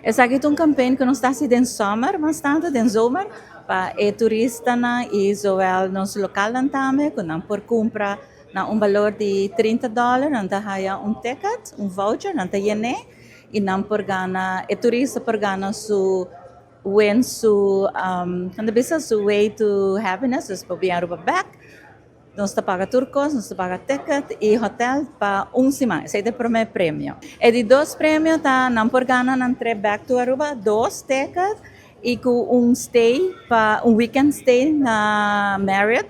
Essa aqui é um campanha que nós está assim den zomer, bastante den zomer, para turista na e zowel nos local na também, que não por compra na valor de $30, não tá ticket, voucher, não tá e não por gana, turista por gana su win su quando bisa su way to happiness, is para vir Aruba back. Nós está paga turcos, nós está paga ticket e hotel para semana. Esse é o primeiro prêmio. E de dois prêmios, tá, não por gana, não back to Aruba, dois tickets e com stay, para weekend stay na Marriott.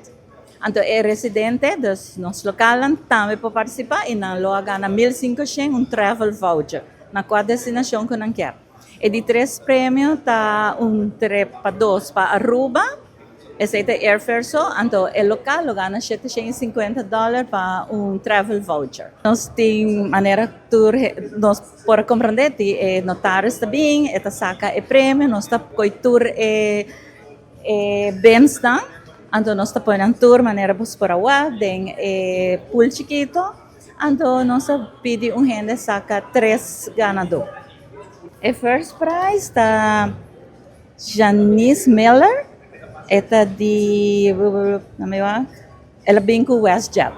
Então, é residente dos nossos locais também para participar e não logo gana 1.500 travel voucher na qual destinação que não quer. E de três prêmios, tá trip para dois para Aruba. Esse é airfare só, então o local gana $750 para travel voucher. Nós temos maneira tour, nós por compreender que notários também, esta saca é prêmio, nós está com tour bem-estar, então nós está põe tour maneira por agua, tem pool chiquito, então nós pede gente saca 3 ganador. O first prize está Janice Miller. Esta ela vem com WestJet.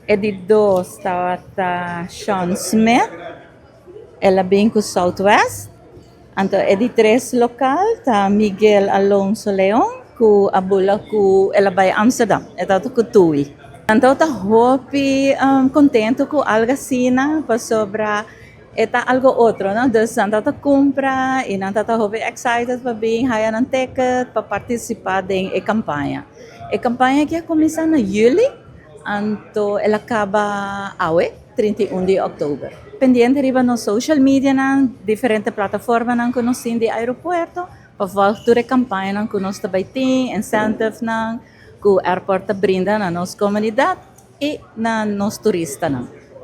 E de dois está Sean Smith, ela vem com Southwest. Então, e de três local está Miguel Alonso Leon, com a bula com ela vai a Amsterdam. Esta com Tui. Então, está contente com algo assim, para sobrar. Eta algo outro, não? Então, nanta compra e nanta excited para vir haya ng ticket para participar da campanha. A campanha que começa na julho, então ela acaba awe 31 de oktober. Pendiente riba no social media na diferente plataformas nang kunosin di aeroporto, para voltar a campanha nang kunos tabaiting, incentive nang ku airport brinda na nos comunidade e na nos turista nang.